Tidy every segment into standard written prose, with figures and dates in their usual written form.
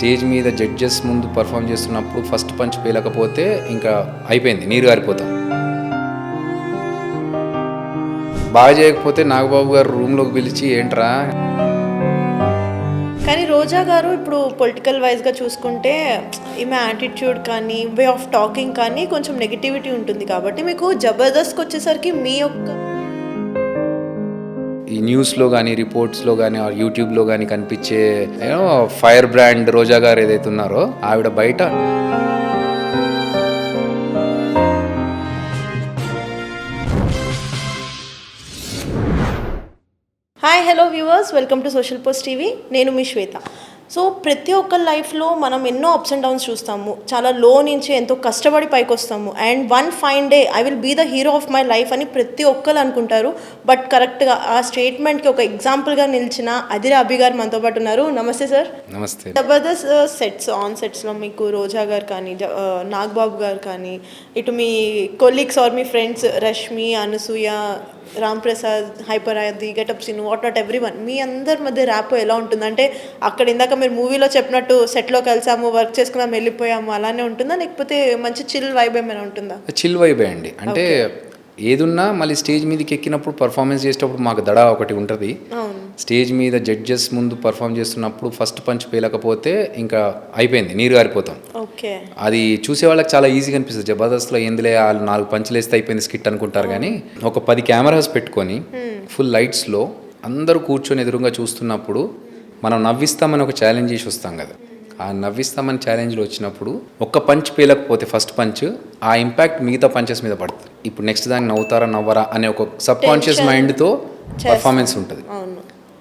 Stage మీద judges ముందు perform చేస్తున్నప్పుడు ఫస్ట్ పంచ్ పేలకపోతే ఇంకా అయిపోయింది, నీరు గారిపోతాం. బాగా చేయకపోతే నాగబాబు గారు రూమ్లోకి పిలిచి ఏంట్రా. కానీ రోజా గారు ఇప్పుడు పొలిటికల్ వైజ్గా చూసుకుంటే ఈమె యాటిట్యూడ్ కానీ వే ఆఫ్ టాకింగ్ కానీ కొంచెం నెగిటివిటీ ఉంటుంది కాబట్టి మీకు జబర్దస్త్కి వచ్చేసరికి మీ యొక్క ఈ న్యూస్లో కానీ రిపోర్ట్స్లో కానీ యూట్యూబ్లో కానీ కనిపించే ఫైర్ బ్రాండ్ రోజా గారు ఏదైతే ఉన్నారో ఆవిడ బయట hi hello viewers, welcome to social post TV. నేను మీ శ్వేత. సో ప్రతి ఒక్క లైఫ్లో మనం ఎన్నో అప్స్ అండ్ డౌన్స్ చూస్తాము. చాలా లో నుంచి ఎంతో కష్టపడి పైకి వస్తాము. And one fine day I will be the hero of my life అని ప్రతి ఒక్కరు అనుకుంటారు. బట్ కరెక్ట్గా ఆ స్టేట్మెంట్కి ఒక ఎగ్జాంపుల్గా నిలిచిన అదిరా అభి గారు మనతో పాటు ఉన్నారు. నమస్తే సార్. నమస్తే. జబర్దస్త్ ఆన్ సెట్స్లో మీకు రోజా గారు కానీ నాగబాబు గారు కానీ ఇటు మీ కొలీగ్స్ ఆర్ మీ friends Rashmi, Anasuya, Ram Prasad, hyper Aadi, getup Seenu, what not every one, మీ అందరి మధ్య ర్యాప్ ఎలా ఉంటుంది? అంటే అక్కడ ఇందాక మీరు మూవీలో చెప్పినట్టు సెట్లో కలిసాము, వర్క్ చేసుకున్నాము, వెళ్ళిపోయాము అలానే ఉంటుందా, లేకపోతే మంచి చిల్ వైబ్ ఏమైనా ఉంటుందా? చిల్ వైబే అండి. అంటే ఏదున్నా మళ్ళీ స్టేజ్ మీదకి ఎక్కినప్పుడు పర్ఫార్మెన్స్ చేసేటప్పుడు మాకు దడ ఒకటి ఉంటుంది. స్టేజ్ మీద జడ్జెస్ ముందు పర్ఫామ్ చేస్తున్నప్పుడు ఫస్ట్ పంచ్ పేలకపోతే ఇంకా అయిపోయింది, నీరు గారిపోతాం. అది చూసే వాళ్ళకి చాలా ఈజీగా అనిపిస్తుంది. జబర్దస్త్లో ఏందిలే వాళ్ళు 4 పంచులు వేస్తే అయిపోయింది స్కిట్ అనుకుంటారు. కానీ ఒక 10 కెమెరాస్ పెట్టుకొని ఫుల్ లైట్స్లో అందరూ కూర్చొని ఎదురుగా చూస్తున్నప్పుడు మనం నవ్విస్తామని ఒక ఛాలెంజ్ చేసి వస్తాం కదా. ఆ నవ్విస్తామని ఛాలెంజ్లో వచ్చినప్పుడు ఒక్క పంచ్ పేలకపోతే ఫస్ట్ పంచ్ ఆ ఇంపాక్ట్ మిగతా పంచెస్ మీద పడుతుంది. ఇప్పుడు నెక్స్ట్ దాన్ని నవ్వుతారా నవ్వరా అనే ఒక సబ్ కాన్షియస్ మైండ్తో పర్ఫార్మెన్స్ ఉంటుంది.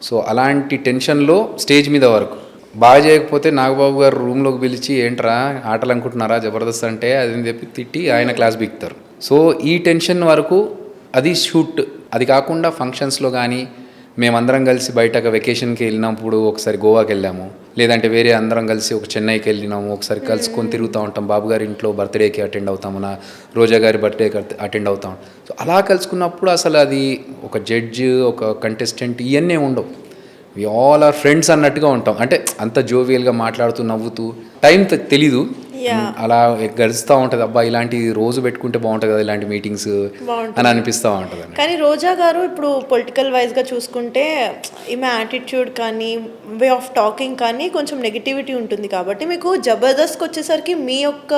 సో అలాంటి టెన్షన్లో స్టేజ్ మీద వరకు బాగా చేయకపోతే నాగబాబు గారు రూమ్లోకి పిలిచి ఏంట్రా ఆటలు అనుకుంటున్నారా జబర్దస్త్ అంటే అది చెప్పి తిట్టి ఆయన క్లాస్ బిక్తారు. సో ఈ టెన్షన్ వరకు అది షూట్. అది కాకుండా ఫంక్షన్స్లో కానీ మేమందరం కలిసి బయటకు వెకేషన్కి వెళ్ళినప్పుడు ఒకసారి గోవాకి వెళ్ళాము, లేదంటే వేరే అందరం కలిసి ఒక చెన్నైకి వెళ్ళినాము, ఒకసారి కలుసుకొని తిరుగుతూ ఉంటాం. బాబు గారి ఇంట్లో బర్త్డేకి అటెండ్ అవుతాము, నా రోజా గారి బర్త్డేకి అటెండ్ అవుతాం. సో అలా కలుసుకున్నప్పుడు అసలు అది ఒక జడ్జ్, ఒక కంటెస్టెంట్ ఇవన్నీ ఉండవు. వి ఆల్ ఆర్ ఫ్రెండ్స్ అన్నట్టుగా ఉంటాం. అంటే అంత జోవియల్గా మాట్లాడుతూ నవ్వుతూ టైం తెలీదు, అలా గడుస్తూ ఉంటుంది. అబ్బా ఇలాంటి రోజు పెట్టుకుంటే బాగుంటుంది కదా ఇలాంటి మీటింగ్స్ అని అనిపిస్తూ ఉంటుంది. కానీ రోజా గారు ఇప్పుడు పొలిటికల్ వైజ్గా చూసుకుంటే ఈమె యాటిట్యూడ్ కానీ వే ఆఫ్ టాకింగ్ కానీ కొంచెం నెగిటివిటీ ఉంటుంది కాబట్టి మీకు జబర్దస్త్కి వచ్చేసరికి మీ యొక్క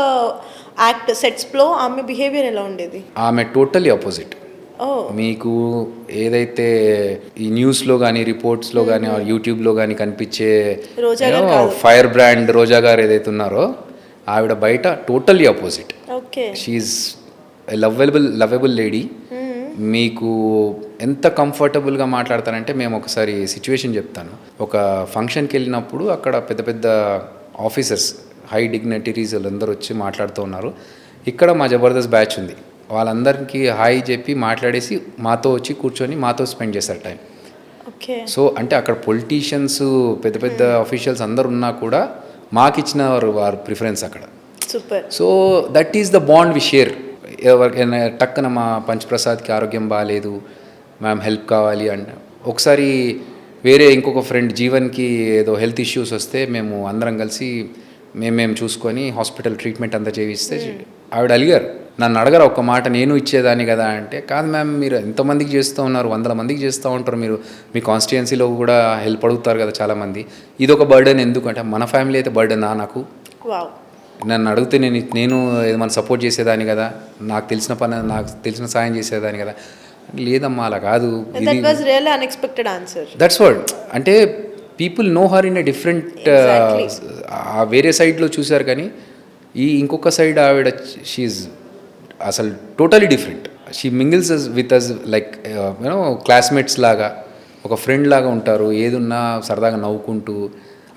యాక్ట్ సెట్స్లో ఆమె బిహేవియర్ ఎలా ఉండేది? ఆమె టోటల్లీ ఆపోజిట్. మీకు ఏదైతే ఈ న్యూస్లో కానీ రిపోర్ట్స్లో కానీ యూట్యూబ్లో కానీ కనిపించే ఫైర్ బ్రాండ్ రోజా గారు ఏదైతే ఉన్నారో ఆవిడ బయట టోటల్లీ ఆపోజిట్. షీఈస్ ఎ లవబుల్ లేడీ. మీకు ఎంత కంఫర్టబుల్గా మాట్లాడతారంటే మేము ఒకసారి సిచ్యువేషన్ చెప్తాను. ఒక ఫంక్షన్కి వెళ్ళినప్పుడు అక్కడ పెద్ద పెద్ద ఆఫీసర్స్, హై డిగ్నిటరీస్ వాళ్ళందరూ వచ్చి మాట్లాడుతూ ఉన్నారు. ఇక్కడ మా జబర్దస్త్ బ్యాచ్ ఉంది, వాళ్ళందరికీ హాయ్ చెప్పి మాట్లాడేసి మాతో వచ్చి కూర్చొని మాతో స్పెండ్ చేస్తారు టైం. సో అంటే అక్కడ పొలిటీషియన్స్, పెద్ద పెద్ద అఫీషియల్స్ అందరు ఉన్నా కూడా మాకు ఇచ్చిన వారు ప్రిఫరెన్స్ అక్కడ. So that is the bond we share. ఎవరికైనా టక్కున మా పంచప్రసాద్కి ఆరోగ్యం బాగాలేదు, మ్యామ్ హెల్ప్ కావాలి అంటే ఒకసారి వేరే ఇంకొక ఫ్రెండ్ జీవన్కి ఏదో హెల్త్ ఇష్యూస్ వస్తే మేము అందరం కలిసి మేము చూసుకొని హాస్పిటల్ ట్రీట్మెంట్ అంతా చేయిస్తే ఆవిడ అలిగారు, నన్ను అడగరు ఒక్క మాట, నేను ఇచ్చేదాన్ని కదా అంటే. కాదు మ్యామ్, మీరు ఎంతమందికి చేస్తూ ఉన్నారు, 100 మందికి చేస్తూ ఉంటారు, మీరు మీ కాన్స్టిట్యుయెన్సీలో కూడా హెల్ప్ అడుగుతారు కదా చాలామంది, ఇది ఒక బర్డెన్ ఎందుకు అంటే మన ఫ్యామిలీ అయితే బర్డెనా నాకు, నన్ను అడిగితే నేను ఏమైనా సపోర్ట్ చేసేదాన్ని కదా, నాకు తెలిసిన సాయం చేసేదాన్ని కదా. లేదమ్మా అలా కాదు, దట్స్ వాట్. అంటే people know her in a different, వేరే సైడ్లో చూశారు కానీ ఈ ఇంకొక సైడ్ ఆవిడ షీఈ్ అసలు totally different. She mingles with us like you know classmates లాగా, ఒక ఫ్రెండ్ లాగా ఉంటారు. ఏదున్నా సరదాగా నవ్వుకుంటూ,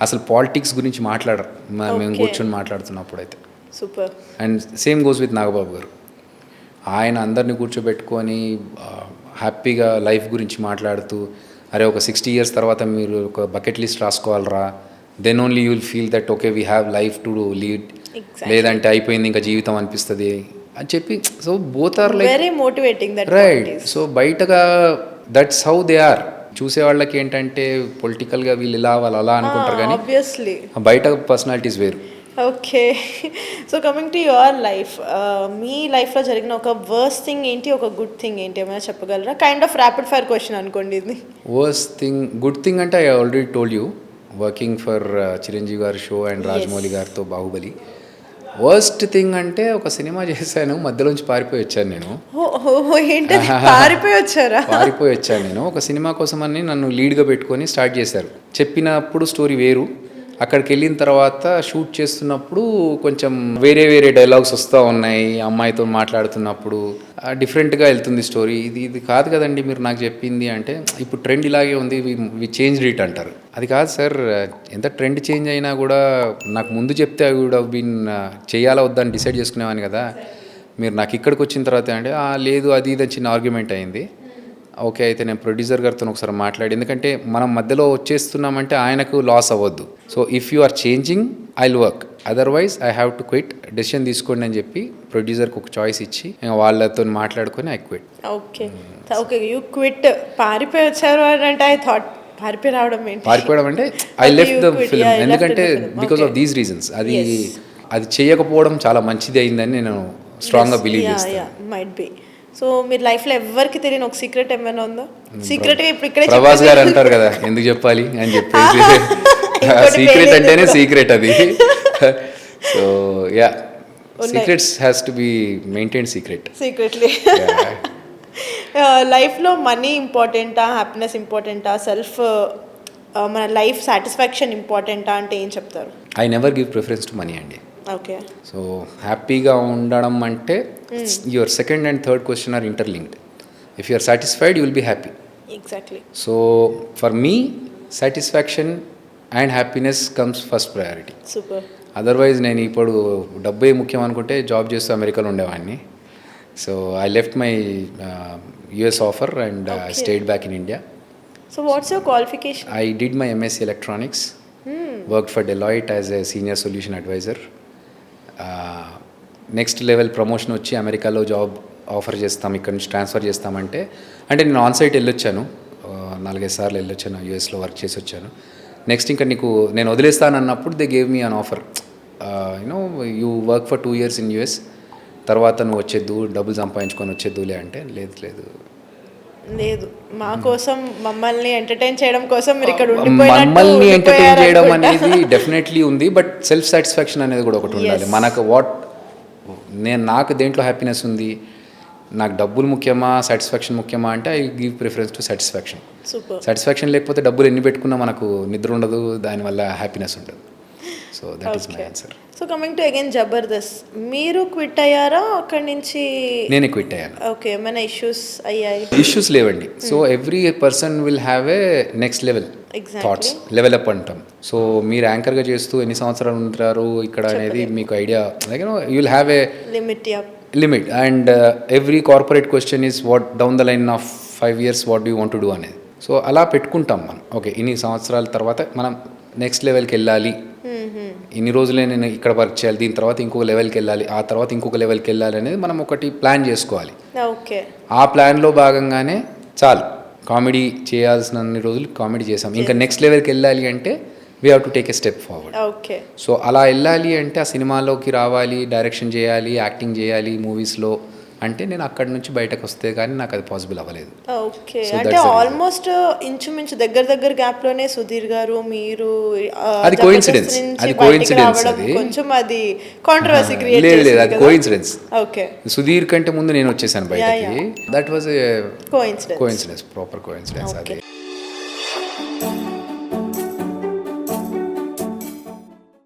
అసలు పాలిటిక్స్ గురించి మాట్లాడరు మేము కూర్చొని మాట్లాడుతున్నప్పుడు అయితే. Super. And same goes with Nagababu గారు. ఆయన అందరినీ కూర్చోబెట్టుకొని హ్యాపీగా లైఫ్ గురించి మాట్లాడుతూ, అరే ఒక 60 years తర్వాత మీరు ఒక బకెట్ లిస్ట్ రాసుకోవాలరా, then only you will feel that okay we have life to lead, లేదంటే అయిపోయింది ఇంకా జీవితం అనిపిస్తుంది అని చెప్పి. So both are like very motivating, right. So బయటగా దట్స్ హౌ దే ఆర్. చూసే వాళ్ళకి ఏంటంటే పొలిటికల్గా వీళ్ళు ఇలా వాళ్ళు అలా అనుకుంటారు కానీ ఆబ్వియస్లీ. బయట పర్సనాలిటీస్ వేరు. Okay. So coming to your life, మీ లైఫ్లో జరిగిన ఒక వర్స్ట్ థింగ్ ఏంటి, ఒక గుడ్ థింగ్ ఏంటి, ఏమైనా చెప్పగలరా? Kind of rapid fire question అనుకోండి ఇది. వర్స్ట్ థింగ్, గుడ్ థింగ్ అంటే I already told you, working for Chiranjeevi గారి షో అండ్ రాజమౌళి గారితో బాహుబలి. వర్స్ట్ థింగ్ అంటే ఒక సినిమా చేశాను, మధ్యలోంచి పారిపోయి వచ్చాను నేను. ఏంటది, పారిపోయి వచ్చారా? పారిపోయి వచ్చాను నేను. ఒక సినిమా కోసం అని నన్ను లీడ్గా పెట్టుకొని స్టార్ట్ చేశారు. చెప్పినప్పుడు స్టోరీ వేరు, అక్కడికి వెళ్ళిన తర్వాత షూట్ చేస్తున్నప్పుడు కొంచెం వేరే వేరే డైలాగ్స్ వస్తూ ఉన్నాయి. అమ్మాయితో మాట్లాడుతున్నప్పుడు డిఫరెంట్గా వెళ్తుంది స్టోరీ. ఇది కాదు కదండి మీరు నాకు చెప్పింది అంటే, ఇప్పుడు ట్రెండ్ ఇలాగే ఉంది, వి చేంజ్ రీట్ అంటారు. అది కాదు సార్, ఎంత ట్రెండ్ చేంజ్ అయినా కూడా నాకు ముందు చెప్తే అవి కూడా బీన్ చేయాలా వద్దని డిసైడ్ చేసుకునేవాని కదా. మీరు నాకు ఇక్కడికి వచ్చిన తర్వాత అంటే లేదు అది ఇది చిన్న ఆర్గ్యుమెంట్ అయింది. ఓకే, అయితే నేను ప్రొడ్యూసర్ గారితో ఒకసారి మాట్లాడి, ఎందుకంటే మనం మధ్యలో వచ్చేస్తున్నామంటే ఆయనకు లాస్ అవ్వద్దు. So if you are changing I will work, otherwise I have to quit, decision తీసుకోండి అని చెప్పి ప్రొడ్యూసర్కి ఒక చాయిస్ ఇచ్చి వాళ్ళతో మాట్లాడుకొని I quit. Okay okay, you quit. పారిపోయి వచ్చారు అంటే ఐ థాట్ పారిపోయి రావడం ఏంటి? పారిపోవడం అంటే ఐ లెఫ్ట్ ద ఫిల్మ్, ఎందుకంటే బికాస్ ఆఫ్ దీస్ రీజన్స్. అది చేయకపోవడం చాలా మంచిది అయిందని నేను స్ట్రాంగ్గా బిలీవ్ చేస్తాను. Might be. సో మీరు లైఫ్లో ఎవరికి తెలియని ఒక సీక్రెట్ ఏమైనా ఉందా? సీక్రెట్గా ఇప్పుడు ఇక్కడే ప్రభాస్ గారు అంటారు కదా, ఎందుకు చెప్పాలి అని చెప్పేసి సీక్రెట్ అంటేనే సీక్రెట్ అది. So ya, secrets has to be maintain secretly. లైఫ్లో మనీ ఇంపార్టెంటా, హ్యాపీనెస్ ఇంపార్టెంటా, సెల్ఫ్ మన లైఫ్ సాటిస్ఫాక్షన్ ఇంపార్టెంటా అంటే ఏం చెప్తారు? I never give preference to money అండి. ఓకే. సో హ్యాపీగా ఉండడం అంటే your second and third question are interlinked. If you are satisfied you will be happy. Exactly. So for me satisfaction and happiness comes first priority. Super. Otherwise నేను ఇప్పుడు డబ్బే ముఖ్యం అనుకుంటే job చేస్తూ అమెరికాలో ఉండేవాడిని. So I left my US offer and stayed back in India. So what's your qualification? I did my MSc electronics, worked for Deloitte as a senior solution advisor. Next level promotion వచ్చి అమెరికాలో job offer చేస్తాం, ఇక్కడ నుంచి transfer చేస్తామంటే, అంటే నేను onsite వెళ్ళొచ్చాను, 4-5 సార్లు వెళ్ళొచ్చాను, యూఎస్లో వర్క్ చేసి వచ్చాను. నెక్స్ట్ ఇంకా నీకు నేను వదిలేస్తాను అన్నప్పుడు they gave me an offer, you know you work for 2 years in US, తర్వాత నువ్వు వచ్చేద్దు, డబ్బులు సంపాదించుకొని వచ్చేద్దులే అంటే, లేదు మా కోసం మమ్మల్ని ఎంటర్టైన్ చేయడం కోసం మీరు ఇక్కడ మమ్మల్ని ఎంటర్టైన్ చేయడం అనేది డెఫినెట్లీ ఉంది, బట్ సెల్ఫ్ సాటిస్ఫాక్షన్ అనేది కూడా ఒకటి ఉండాలి మనకు. నాకు దేంట్లో హ్యాపీనెస్ ఉంది, నాకు డబ్బులు ముఖ్యమా సాటిస్ఫాక్షన్ ముఖ్యమా అంటే I give preference to satisfaction. Satisfaction లేకపోతే డబ్బులు ఎన్ని పెట్టుకున్నా మనకు నిద్ర ఉండదు, దానివల్ల హ్యాపీనెస్ ఉండదు. So that is my answer. So coming to again Jabardasth, మీరు క్విట్ అయ్యారా అక్కడి నుంచి? నేను క్విట్ అయ్యాను. ఓకే, ఏమైనా ఇష్యూస్ అయ్యాయి? ఇష్యూస్ లేవండి. So every person will have a next level thoughts, level up అంటాం. సో మీరు యాంకర్గా చేస్తూ ఎన్ని సంవత్సరాలు ఉంటారు ఇక్కడ అనేది మీకు idea, like you will have a limit and every corporate question is what down the line of 5 years what do want to do అనేది. సో అలా పెట్టుకుంటాం మనం. ఓకే, ఇన్ని సంవత్సరాల తర్వాత మనం నెక్స్ట్ లెవెల్కి వెళ్ళాలి, ఇన్ని రోజులే నేను ఇక్కడ వర్క్ చేయాలి, దీని తర్వాత ఇంకొక లెవెల్కి వెళ్ళాలి, ఆ తర్వాత ఇంకొక లెవెల్కి వెళ్ళాలి అనేది మనం ఒకటి ప్లాన్ చేసుకోవాలి. ఓకే, ఆ ప్లాన్లో భాగంగానే చాలు కామెడీ చేయాల్సినన్ని రోజులు కామెడీ చేసాం, ఇంకా నెక్స్ట్ లెవెల్కి వెళ్ళాలి అంటే we have to take a step forward. Okay. So అలా వెళ్ళాలి అంటే ఆ సినిమాలోకి రావాలి, డైరెక్షన్ చేయాలి, యాక్టింగ్ చేయాలి మూవీస్లో అంటే నేను అక్కడి నుంచి బయటకు వస్తే కానీ నాకు అది పాసిబుల్ అవ్వలేదు. ఓకే, అంటే ఆల్మోస్ట్ ఇంచుమించు దగ్గర గ్యాప్లోనే సుధీర్ గారు మీరు అది కోఇన్సిడెన్స్, అది కొంచెం అది కాంట్రవర్సీ క్రియేట్ చేసింది. లేదు, అది కోఇన్సిడెన్స్. ఓకే, సుధీర్ కంటే ముందు నేను వచ్చేసాను బయటకి. That was a coincidence, proper coincidence. అది